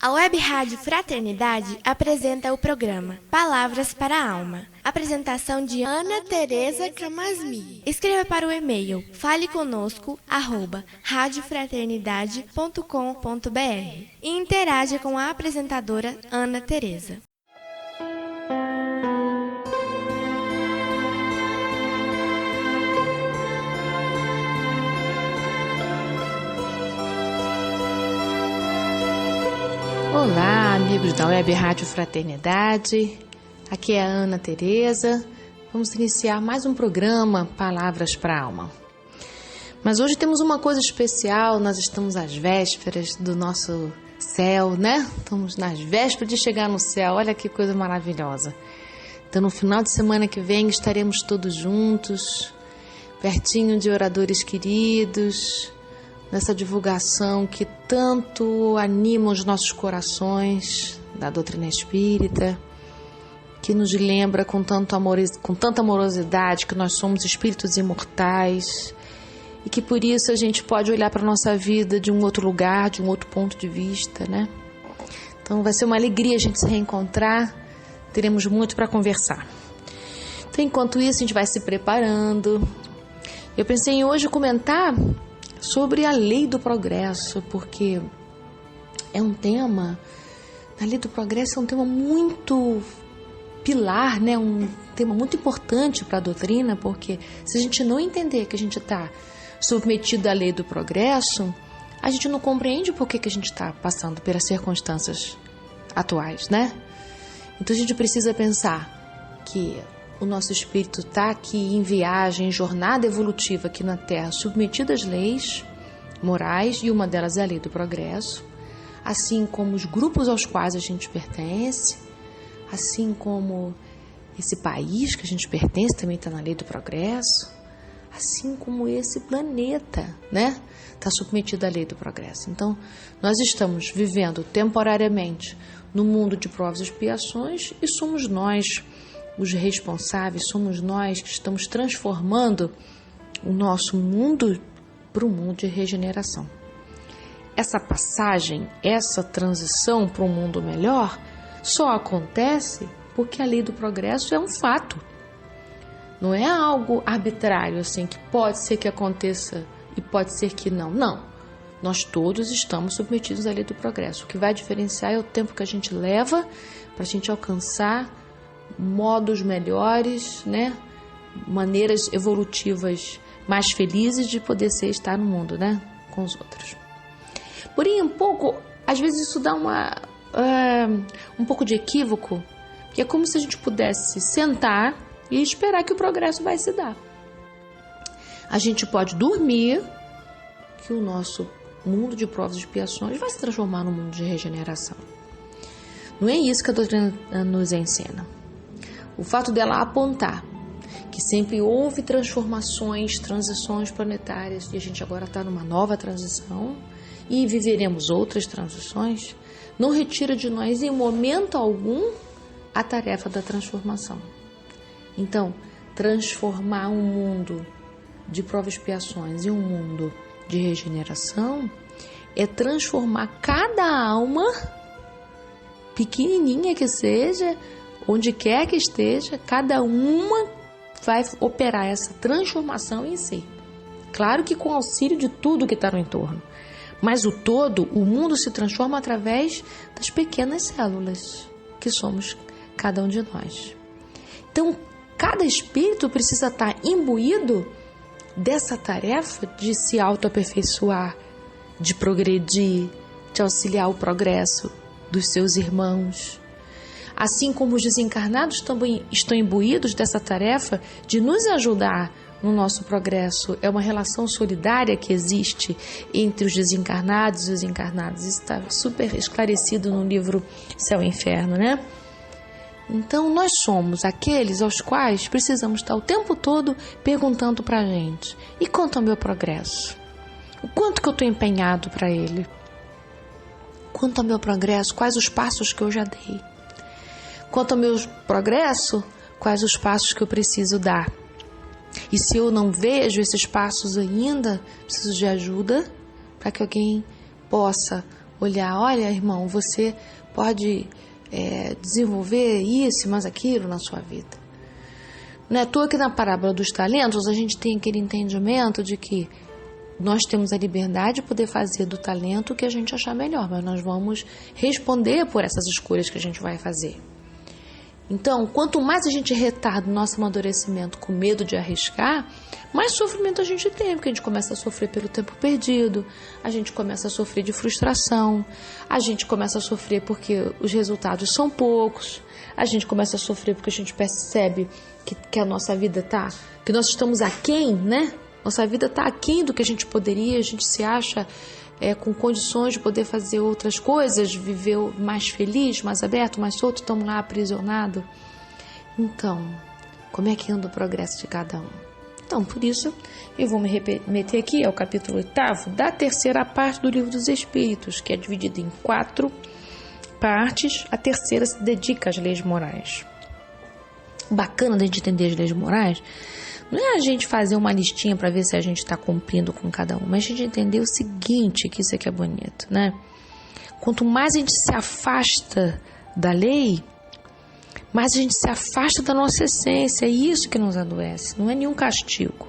A Web Rádio Fraternidade apresenta o programa Palavras para a Alma. Apresentação de Ana Tereza Camasmi. Escreva para o e-mail faleconosco@radiofraternidade.com.br e interaja com a apresentadora Ana Tereza. Olá, amigos da Web Rádio Fraternidade, aqui é a Ana Tereza. Vamos iniciar mais um programa Palavras para a Alma. Mas hoje temos uma coisa especial, nós estamos às vésperas do nosso céu, né? Estamos nas vésperas de chegar no céu, olha que coisa maravilhosa. Então no final de semana que vem estaremos todos juntos, pertinho de oradores queridos, nessa divulgação que tanto anima os nossos corações da doutrina espírita, que nos lembra com tanta amorosidade que nós somos espíritos imortais e que por isso a gente pode olhar para a nossa vida de um outro lugar, de um outro ponto de vista, né? Então vai ser uma alegria a gente se reencontrar, teremos muito para conversar. Então enquanto isso a gente vai se preparando. Eu pensei em hoje comentar sobre a lei do progresso, porque é um tema, a lei do progresso é um tema muito pilar, né? Um tema muito importante para a doutrina, porque se a gente não entender que a gente está submetido à lei do progresso, a gente não compreende por que a gente está passando pelas circunstâncias atuais, né? Então a gente precisa pensar que o nosso espírito está aqui em viagem, em jornada evolutiva aqui na Terra, submetido às leis morais, e uma delas é a lei do progresso, assim como os grupos aos quais a gente pertence, assim como esse país que a gente pertence também está na lei do progresso, assim como esse planeta, né? Está submetido à lei do progresso. Então, nós estamos vivendo temporariamente no mundo de provas e expiações e somos nós os responsáveis, somos nós que estamos transformando o nosso mundo para um mundo de regeneração. Essa passagem, essa transição para um mundo melhor só acontece porque a lei do progresso é um fato. Não é algo arbitrário, assim, que pode ser que aconteça e pode ser que não. Não. Nós todos estamos submetidos à lei do progresso. O que vai diferenciar é o tempo que a gente leva para a gente alcançar modos melhores, né? Maneiras evolutivas mais felizes de poder estar no mundo, né? Com os outros. Porém, às vezes isso dá um pouco de equívoco, que é como se a gente pudesse sentar e esperar que o progresso vai se dar. A gente pode dormir que o nosso mundo de provas e expiações vai se transformar num mundo de regeneração. Não é isso que a doutrina nos ensina. O fato dela apontar que sempre houve transformações, transições planetárias, e a gente agora está numa nova transição e viveremos outras transições, não retira de nós em momento algum a tarefa da transformação. Então, transformar um mundo de provas e expiações em um mundo de regeneração é transformar cada alma, pequenininha que seja, onde quer que esteja, cada uma vai operar essa transformação em si. Claro que com auxílio de tudo que está no entorno. Mas o todo, o mundo se transforma através das pequenas células, que somos cada um de nós. Então, cada espírito precisa estar imbuído dessa tarefa de se autoaperfeiçoar, de progredir, de auxiliar o progresso dos seus irmãos. Assim como os desencarnados também estão imbuídos dessa tarefa de nos ajudar no nosso progresso. É uma relação solidária que existe entre os desencarnados e os encarnados. Isso está super esclarecido no livro Céu e Inferno, né? Então, nós somos aqueles aos quais precisamos estar o tempo todo perguntando para a gente: e quanto ao meu progresso? O quanto que eu estou empenhado para ele? Quanto ao meu progresso, quais os passos que eu já dei? Quanto ao meu progresso, quais os passos que eu preciso dar? E se eu não vejo esses passos ainda, preciso de ajuda para que alguém possa olhar, olha, irmão, você pode desenvolver isso, mas aquilo na sua vida. Não é à toa que na parábola dos talentos a gente tem aquele entendimento de que nós temos a liberdade de poder fazer do talento o que a gente achar melhor, mas nós vamos responder por essas escolhas que a gente vai fazer. Então, quanto mais a gente retarda o nosso amadurecimento com medo de arriscar, mais sofrimento a gente tem, porque a gente começa a sofrer pelo tempo perdido, a gente começa a sofrer de frustração, a gente começa a sofrer porque os resultados são poucos, a gente começa a sofrer porque a gente percebe que a nossa vida que nós estamos aquém, né? Nossa vida está aquém do que a gente poderia, a gente se acha com condições de poder fazer outras coisas, viver mais feliz, mais aberto, mais solto, estamos lá aprisionados. Então, como é que anda o progresso de cada um? Então, por isso, eu vou me remeter aqui ao capítulo 8º da terceira parte do Livro dos Espíritos, que é dividido em 4 partes. A terceira se dedica às leis morais. Bacana da gente entender as leis morais não é a gente fazer uma listinha para ver se a gente está cumprindo com cada um, mas a gente entender o seguinte, que isso aqui é bonito, né? Quanto mais a gente se afasta da lei, mais a gente se afasta da nossa essência. É isso que nos adoece, não é nenhum castigo.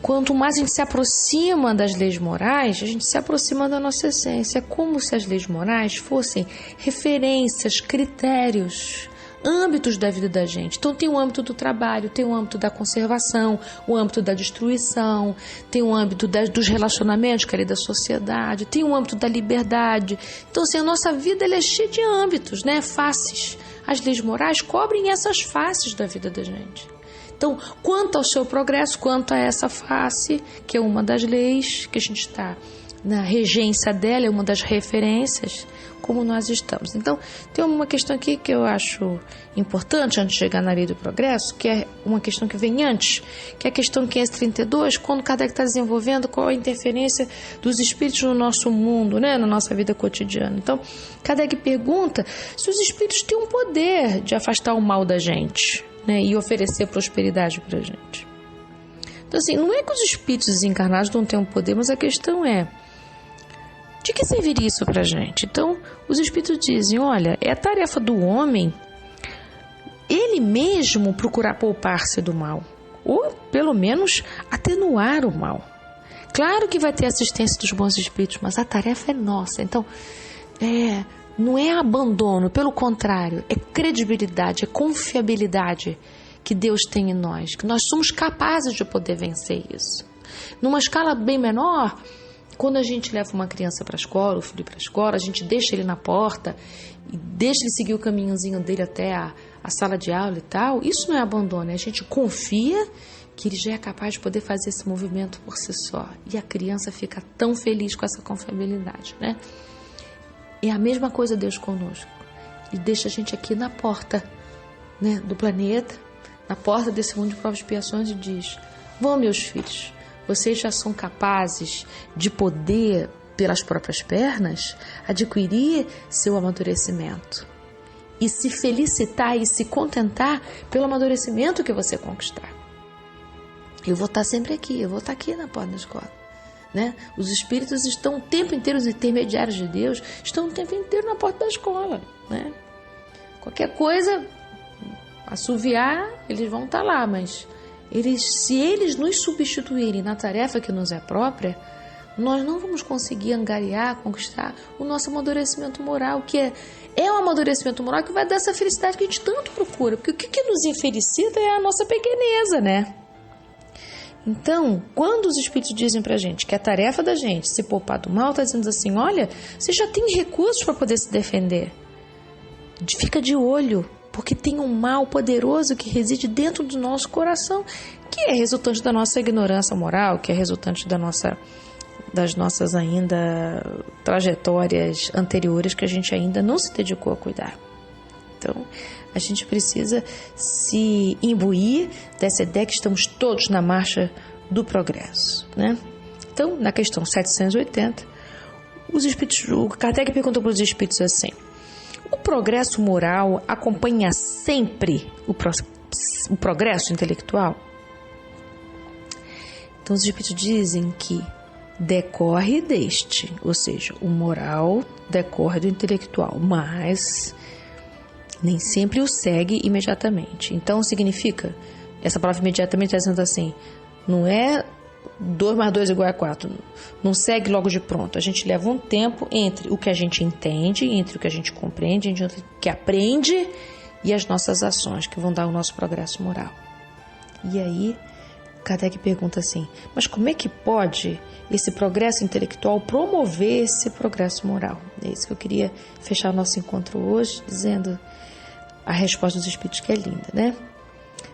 Quanto mais a gente se aproxima das leis morais, a gente se aproxima da nossa essência. É como se as leis morais fossem referências, critérios, âmbitos da vida da gente. Então tem o âmbito do trabalho, tem o âmbito da conservação, o âmbito da destruição, tem o âmbito dos relacionamentos, que é a lei da sociedade, tem o âmbito da liberdade. Então assim, a nossa vida ela é cheia de âmbitos, né? Faces. As leis morais cobrem essas faces da vida da gente. Então, quanto ao seu progresso, quanto a essa face, que é uma das leis, que a gente está na regência dela, é uma das referências, como nós estamos. Então, tem uma questão aqui que eu acho importante antes de chegar na lei do progresso, que é uma questão que vem antes, que é a questão 532, quando Kardec está desenvolvendo qual a interferência dos espíritos no nosso mundo, né, na nossa vida cotidiana. Então, Kardec pergunta se os espíritos têm um poder de afastar o mal da gente, né, e oferecer prosperidade para a gente. Então, assim, não é que os espíritos desencarnados não tenham poder, mas a questão é de que serviria isso para a gente? Então, os espíritos dizem, olha, é a tarefa do homem ele mesmo procurar poupar-se do mal, ou pelo menos atenuar o mal. Claro que vai ter assistência dos bons espíritos, mas a tarefa é nossa. Então, não é abandono, pelo contrário, é credibilidade, é confiabilidade que Deus tem em nós, que nós somos capazes de poder vencer isso. Numa escala bem menor, quando a gente leva uma criança para a escola, o filho para a escola, a gente deixa ele na porta e deixa ele seguir o caminhozinho dele até a sala de aula e tal, isso não é abandono, a gente confia que ele já é capaz de poder fazer esse movimento por si só. E a criança fica tão feliz com essa confiabilidade, né? É a mesma coisa Deus conosco. Ele deixa a gente aqui na porta, né, do planeta, na porta desse mundo de provas e expiações e diz, vão meus filhos, vocês já são capazes de poder, pelas próprias pernas, adquirir seu amadurecimento e se felicitar e se contentar pelo amadurecimento que você conquistar. Eu vou estar sempre aqui, eu vou estar aqui na porta da escola, né? Os espíritos estão o tempo inteiro, os intermediários de Deus estão o tempo inteiro na porta da escola, né? Qualquer coisa, assoviar, eles vão estar lá, mas se eles nos substituírem na tarefa que nos é própria, nós não vamos conseguir angariar, conquistar o nosso amadurecimento moral, que é um amadurecimento moral que vai dar essa felicidade que a gente tanto procura, porque o que nos infelicita é a nossa pequeneza, né? Então, quando os espíritos dizem pra gente que a tarefa da gente se poupar do mal, está dizendo assim, olha, você já tem recursos para poder se defender. Fica de olho, porque tem um mal poderoso que reside dentro do nosso coração, que é resultante da nossa ignorância moral, que é resultante das nossas ainda trajetórias anteriores que a gente ainda não se dedicou a cuidar. Então, a gente precisa se imbuir dessa ideia que estamos todos na marcha do progresso, né? Então, na questão 780, o Kardec perguntou para os espíritos assim, o progresso moral acompanha sempre o progresso intelectual? Então, os espíritos dizem que decorre deste, ou seja, o moral decorre do intelectual, mas nem sempre o segue imediatamente. Então significa, essa palavra imediatamente está dizendo assim, não é 2 mais 2 igual a 4, não segue logo de pronto. A gente leva um tempo entre o que a gente entende, entre o que a gente compreende, entre o que aprende e as nossas ações que vão dar o nosso progresso moral. E aí, Kardec pergunta assim, mas como é que pode esse progresso intelectual promover esse progresso moral? É isso que eu queria fechar o nosso encontro hoje, dizendo a resposta dos Espíritos, que é linda, né?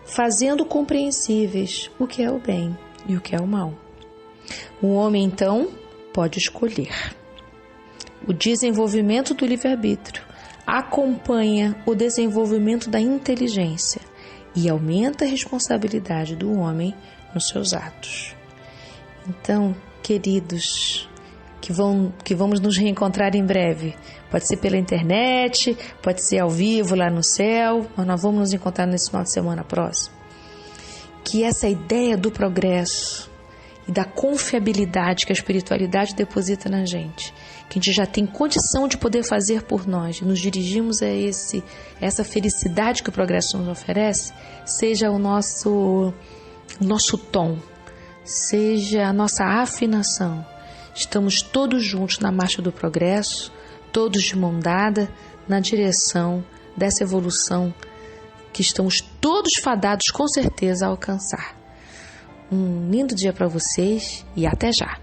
Fazendo compreensíveis o que é o bem e o que é o mal. O homem, então, pode escolher. O desenvolvimento do livre-arbítrio acompanha o desenvolvimento da inteligência e aumenta a responsabilidade do homem nos seus atos. Então, queridos, que vamos nos reencontrar em breve. Pode ser pela internet, pode ser ao vivo lá no céu, mas nós vamos nos encontrar nesse final de semana próximo. Que essa ideia do progresso e da confiabilidade que a espiritualidade deposita na gente, que a gente já tem condição de poder fazer por nós, nos dirigimos a essa felicidade que o progresso nos oferece, seja o nosso tom, seja a nossa afinação. Estamos todos juntos na marcha do progresso, todos de mão dada, na direção dessa evolução que estamos todos fadados com certeza a alcançar. Um lindo dia para vocês e até já!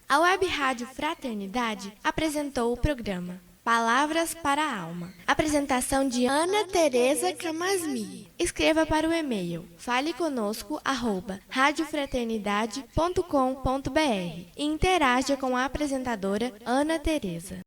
A Web Rádio Fraternidade apresentou o programa Palavras para a Alma. Apresentação de Ana Tereza Camasmi. Escreva para o e-mail faleconosco@radiofraternidade.com.br e interaja com a apresentadora Ana Tereza.